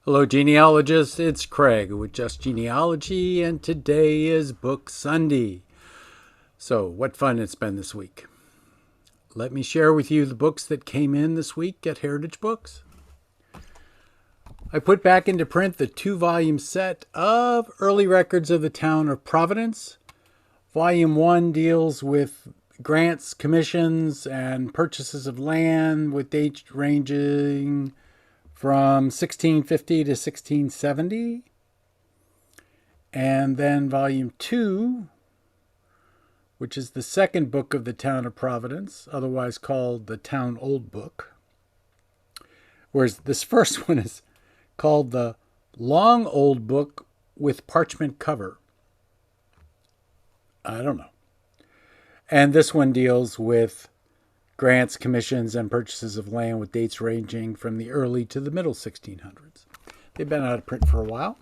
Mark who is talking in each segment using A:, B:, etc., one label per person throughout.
A: Hello, genealogists. It's Craig with Just Genealogy, and today is Book Sunday. So, what fun it's been this week. Let me share with you the books that came in this week at Heritage Books. I put back into print the 2-volume set of early records of the town of Providence. Volume 1 deals with grants, commissions, and purchases of land with dates ranging from 1650 to 1670. And then volume 2, which is the second book of the town of Providence, otherwise called the Town Old Book. Whereas this first one is called the Long Old Book with Parchment Cover. I don't know. And this one deals with grants, commissions, and purchases of land with dates ranging from the early to the middle 1600s. They've been out of print for a while.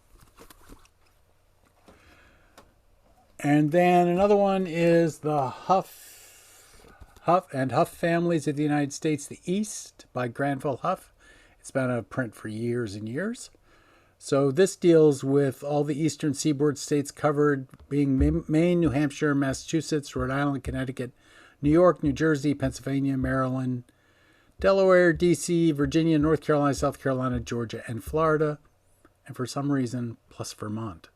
A: And then another one is the Huff and Huff Families of the United States, the East, by Granville Huff. It's been out of print for years and years. So this deals with all the eastern seaboard states covered, being Maine, New Hampshire, Massachusetts, Rhode Island, Connecticut, New York, New Jersey, Pennsylvania, Maryland, Delaware, D.C., Virginia, North Carolina, South Carolina, Georgia, and Florida, and for some reason, plus Vermont.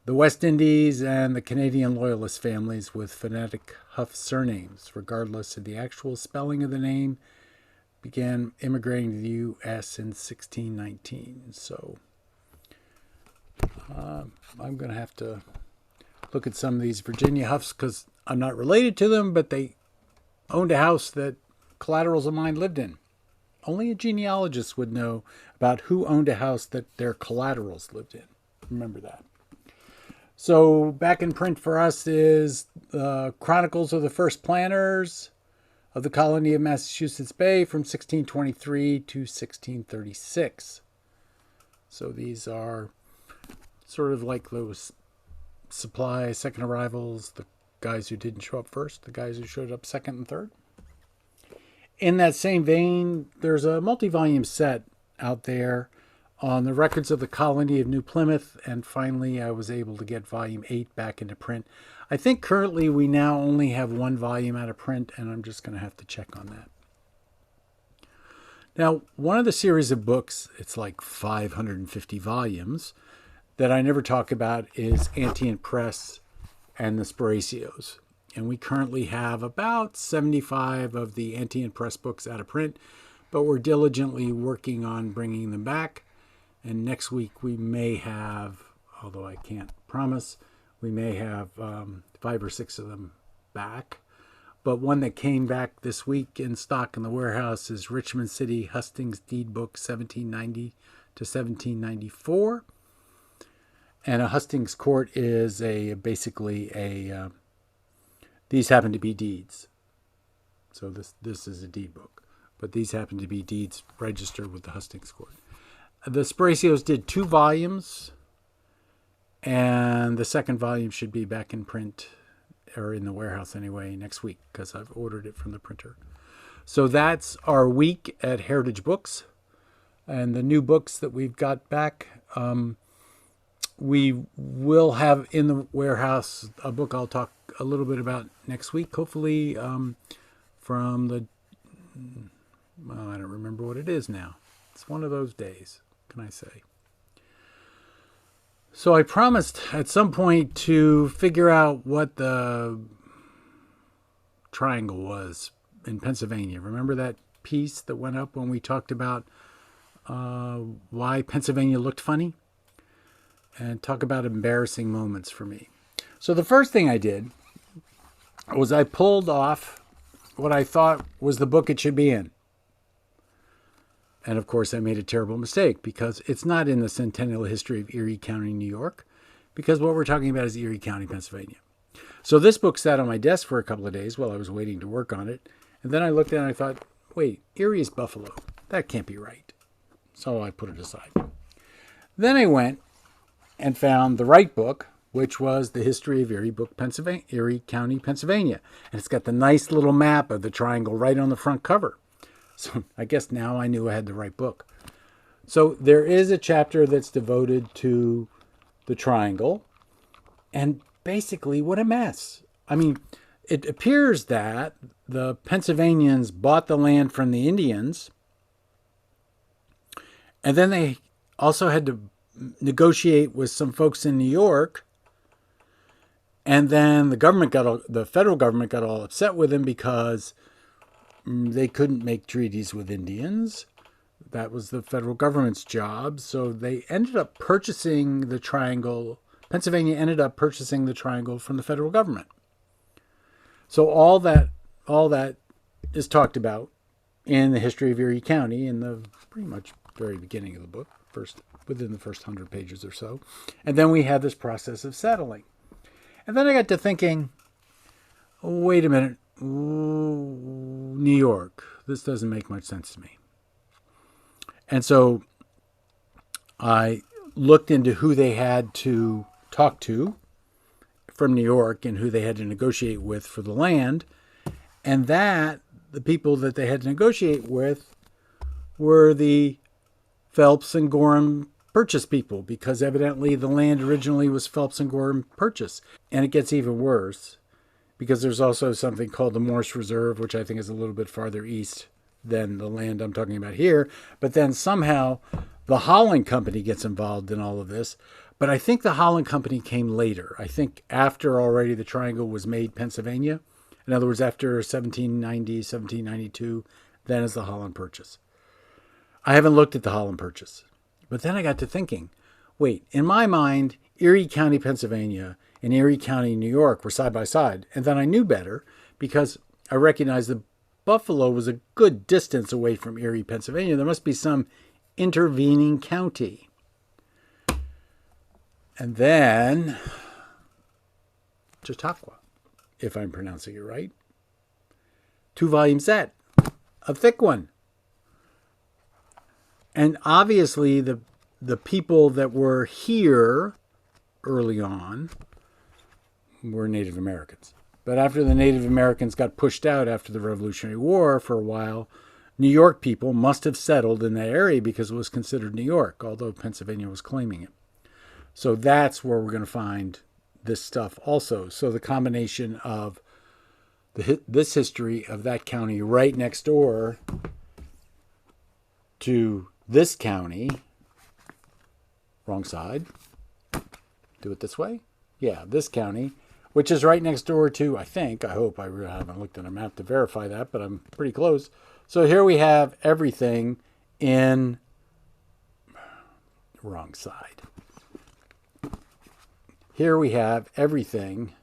A: The West Indies and the Canadian Loyalist families with phonetic Huff surnames, regardless of the actual spelling of the name, began immigrating to the U.S. in 1619. So I'm going to have to look at some of these Virginia Huffs because I'm not related to them, but they owned a house that collaterals of mine lived in. Only a genealogist would know about who owned a house that their collaterals lived in. Remember that. So back in print for us is the Chronicles of the First Planters of the colony of Massachusetts Bay from 1623 to 1636. So these are sort of like those supply second arrivals, the guys who didn't show up first, the guys who showed up second and third. In that same vein, there's a multi-volume set out there on the records of the colony of New Plymouth, and finally I was able to get volume 8 back into print. I think currently we now only have one volume out of print, and I'm just going to have to check on that. Now, one of the series of books, it's like 550 volumes, that I never talk about is Antient Press and the Sparacios. And we currently have about 75 of the Antient Press books out of print, but we're diligently working on bringing them back. And next week we may have, although I can't promise, we may have 5 or 6 of them back. But one that came back this week in stock in the warehouse is Richmond City Hustings Deed Book 1790 to 1794. And a Hustings court is basically these happen to be deeds. So this is a deed book. But these happen to be deeds registered with the Hustings court. The Sparacios did 2 volumes. And the second volume should be back in print, or in the warehouse anyway, next week, because I've ordered it from the printer. So that's our week at Heritage Books. And the new books that we've got back, we will have in the warehouse a book I'll talk a little bit about next week, hopefully from the, well, I don't remember what it is now. It's one of those days, can I say. So I promised at some point to figure out what the triangle was in Pennsylvania. Remember that piece that went up when we talked about why Pennsylvania looked funny? And talk about embarrassing moments for me. So the first thing I did was I pulled off what I thought was the book it should be in. And of course I made a terrible mistake because it's not in the Centennial History of Erie County, New York, because what we're talking about is Erie County, Pennsylvania. So this book sat on my desk for a couple of days while I was waiting to work on it. And then I looked at it and I thought, wait, Erie is Buffalo. That can't be right. So I put it aside. Then I went and found the right book, which was the History of Erie County, Pennsylvania. And it's got the nice little map of the triangle right on the front cover. So I guess now I knew I had the right book. So there is a chapter that's devoted to the triangle. And basically, what a mess. I mean, it appears that the Pennsylvanians bought the land from the Indians, and then they also had to negotiate with some folks in New York. And then the federal government got all upset with them because they couldn't make treaties with Indians. That was the federal government's job. So they ended up purchasing the triangle. Pennsylvania ended up purchasing the triangle from the federal government. So all that is talked about in the history of Erie County in the pretty much very beginning of the book, within the first 100 pages or so. And then we had this process of settling. And then I got to thinking, wait a minute, New York, this doesn't make much sense to me. And so I looked into who they had to talk to from New York and who they had to negotiate with for the land. And the people that they had to negotiate with were the Phelps and Gorham purchase people, because evidently the land originally was Phelps and Gorham purchase. And it gets even worse because there's also something called the Morse Reserve, which I think is a little bit farther east than the land I'm talking about here. But then somehow the Holland Company gets involved in all of this. But I think the Holland Company came later. I think after already the triangle was made Pennsylvania. In other words, after 1790, 1792, then is the Holland Purchase. I haven't looked at the Holland Purchase. But then I got to thinking, wait, in my mind, Erie County, Pennsylvania and Erie County, New York were side by side. And then I knew better because I recognized that Buffalo was a good distance away from Erie, Pennsylvania. There must be some intervening county. And then Chautauqua, if I'm pronouncing it right. 2-volume set, a thick one. And obviously the people that were here early on were Native Americans. But after the Native Americans got pushed out after the Revolutionary War for a while, New York people must have settled in that area because it was considered New York, although Pennsylvania was claiming it. So that's where we're going to find this stuff also. So the combination of this history of that county right next door to this county, wrong side, do it this way. Yeah, this county, which is right next door to, I hope, I really haven't looked at a map to verify that, but I'm pretty close. So here we have everything in wrong side. Here we have everything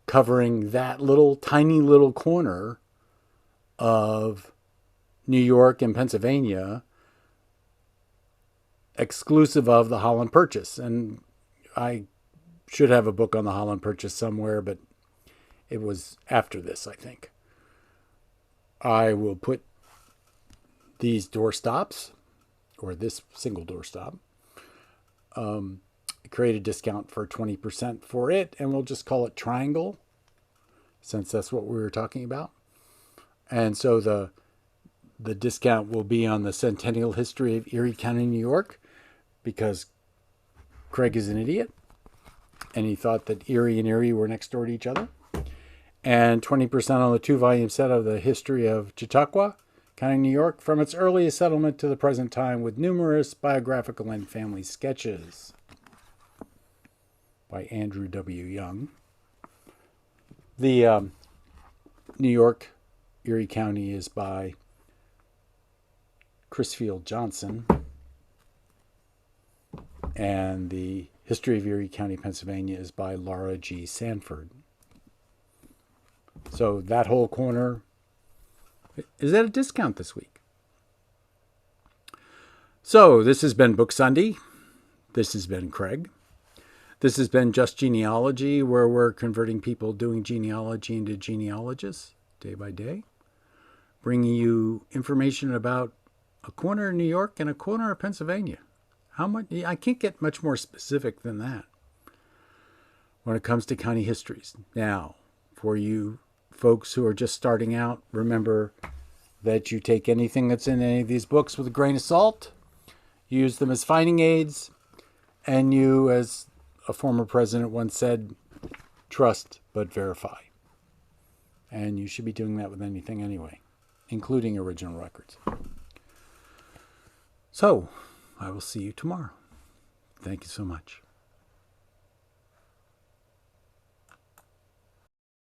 A: covering that tiny little corner of New York and Pennsylvania, exclusive of the Holland Purchase. And I should have a book on the Holland Purchase somewhere, but it was after this, I think. I will put these doorstops, or this single doorstop, create a discount for 20% for it, and we'll just call it Triangle, since that's what we were talking about. And so the discount will be on the centennial history of Erie County, New York, because Craig is an idiot, and he thought that Erie and Erie were next door to each other. And 20% on the 2-volume set of the history of Chautauqua County, New York, from its earliest settlement to the present time, with numerous biographical and family sketches by Andrew W. Young. The New York, Erie County is by Chrisfield Johnson. And the history of Erie County, Pennsylvania is by Laura G. Sanford. So that whole corner is at a discount this week. So this has been Book Sunday. This has been Craig. This has been Just Genealogy, where we're converting people doing genealogy into genealogists day by day, bringing you information about a corner of New York and a corner of Pennsylvania. How much? I can't get much more specific than that when it comes to county histories. Now, for you folks who are just starting out, remember that you take anything that's in any of these books with a grain of salt. You use them as finding aids, and you, as a former president once said, trust but verify. And you should be doing that with anything anyway, including original records. So, I will see you tomorrow. Thank you so much.